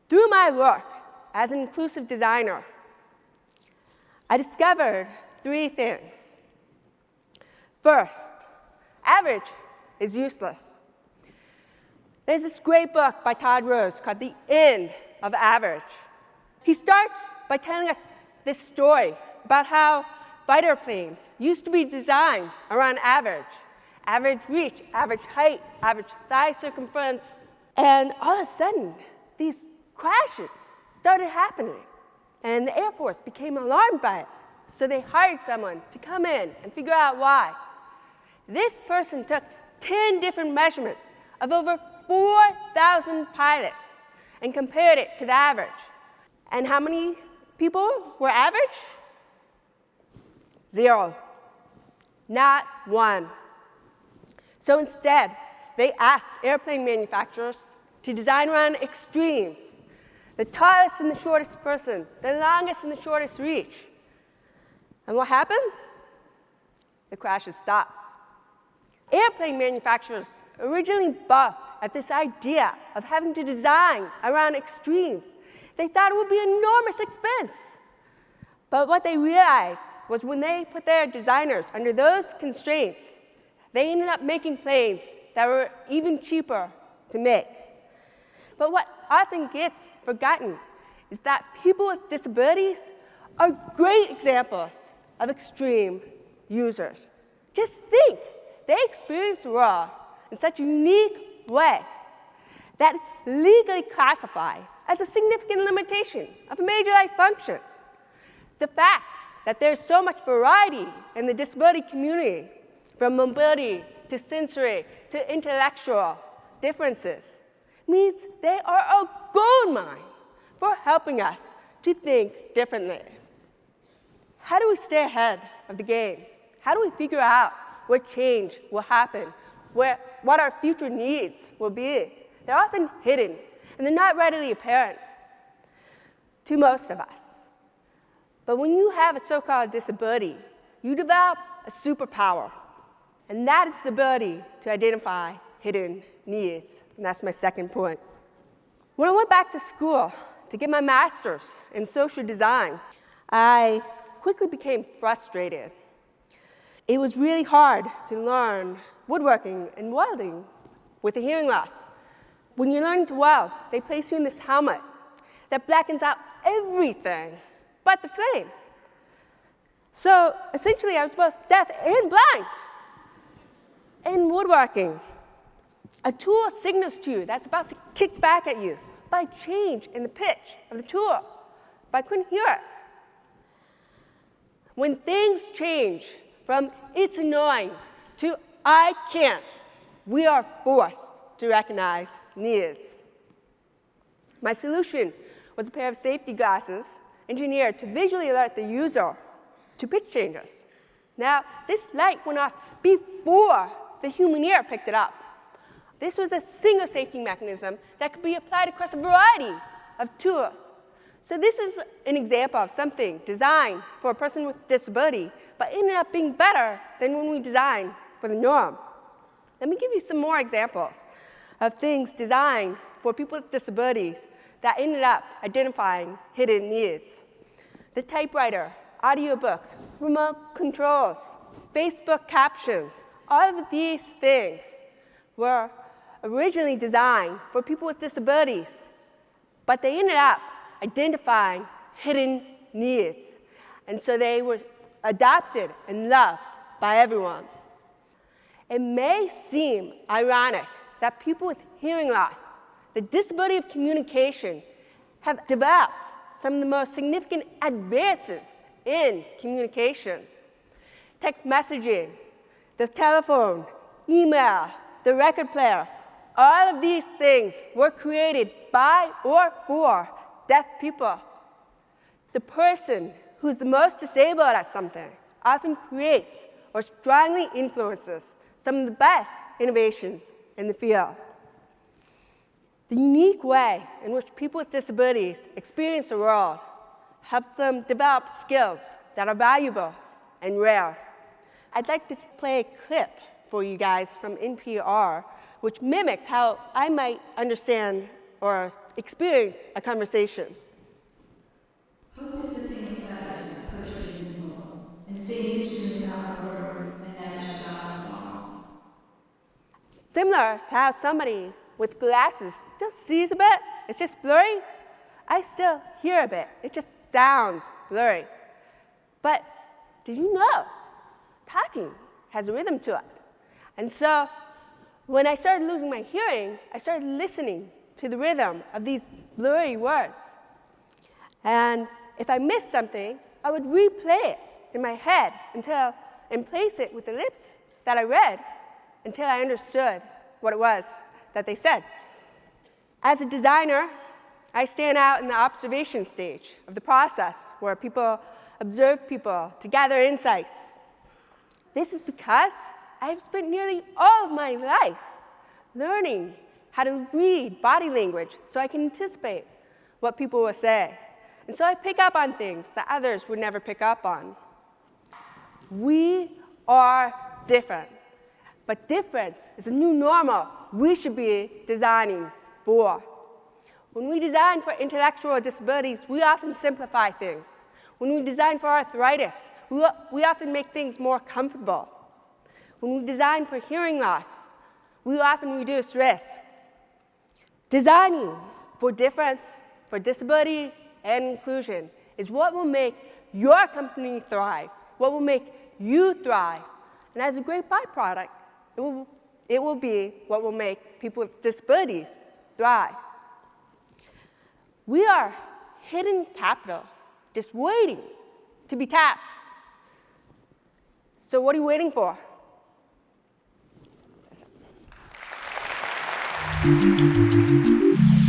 Through my work as an inclusive designer, I discovered 3 things. First, average is useless. There's this great book by Todd Rose called The End of Average. He starts by telling us this story about how fighter planes used to be designed around average. Average reach, average height, average thigh circumference. And all of a sudden, these crashes started happening. And the Air Force became alarmed by it. So they hired someone to come in and figure out why. This person took 10 different measurements of over 4,000 pilots and compared it to the average. And how many people were average? 0. Not one. So instead, they asked airplane manufacturers to design around extremes. The tallest and the shortest person, the longest and the shortest reach. And what happened? The crashes stopped. Airplane manufacturers originally balked at this idea of having to design around extremes. They thought it would be an enormous expense. But what they realized was when they put their designers under those constraints, they ended up making planes that were even cheaper to make. But what often gets forgotten is that people with disabilities are great examples of extreme users. Just think, they experience the world in such a unique way that it's legally classified as a significant limitation of a major life function. The fact that there's so much variety in the disability community, from mobility to sensory to intellectual differences, means they are a goldmine for helping us to think differently. How do we stay ahead of the game? How do we figure out what change will happen, what our future needs will be? They're often hidden, and they're not readily apparent to most of us. But when you have a so-called disability, you develop a superpower, and that is the ability to identify hidden needs. And that's my second point. When I went back to school to get my master's in social design, I quickly became frustrated. It was really hard to learn woodworking and welding with a hearing loss. When you're learning to weld, they place you in this helmet that blackens out everything but the flame. So essentially, I was both deaf and blind. In woodworking, a tool signals to you that's about to kick back at you by change in the pitch of the tool, but I couldn't hear it. When things change from "it's annoying" to "I can't," we are forced to recognize needs. My solution was a pair of safety glasses engineered to visually alert the user to pitch changes. Now, this light went off before the human ear picked it up. This was a single safety mechanism that could be applied across a variety of tools. So this is an example of something designed for a person with disability, but ended up being better than when we designed for the norm. Let me give you some more examples of things designed for people with disabilities that ended up identifying hidden needs. The typewriter, audiobooks, remote controls, Facebook captions, all of these things were originally designed for people with disabilities, but they ended up identifying hidden needs. And so they were adopted and loved by everyone. It may seem ironic that people with hearing loss, the disability of communication, have developed some of the most significant advances in communication. Text messaging, the telephone, email, the record player, all of these things were created by or for deaf people. The person who's the most disabled at something often creates or strongly influences some of the best innovations in the field. The unique way in which people with disabilities experience the world helps them develop skills that are valuable and rare. I'd like to play a clip for you guys from NPR, which mimics how I might understand or experience a conversation. Hope is the thing with letters, poetry is symbol, and sings usually without words and never stops long. Similar to how somebody with glasses just sees a bit, it's just blurry, I still hear a bit. It just sounds blurry. But did you know talking has a rhythm to it? And so when I started losing my hearing, I started listening to the rhythm of these blurry words. And if I missed something, I would replay it in my head and place it with the lips that I read until I understood what it was that they said. As a designer, I stand out in the observation stage of the process where people observe people to gather insights. This is because I've spent nearly all of my life learning how to read body language so I can anticipate what people will say. And so I pick up on things that others would never pick up on. We are different, but difference is a new normal we should be designing for. When we design for intellectual disabilities, we often simplify things. When we design for arthritis, we often make things more comfortable. When we design for hearing loss, we often reduce risk. Designing for difference, for disability, and inclusion is what will make your company thrive, what will make you thrive. And as a great byproduct, it will be what will make people with disabilities thrive. We are hidden capital, just waiting to be tapped. So what are you waiting for? That's it.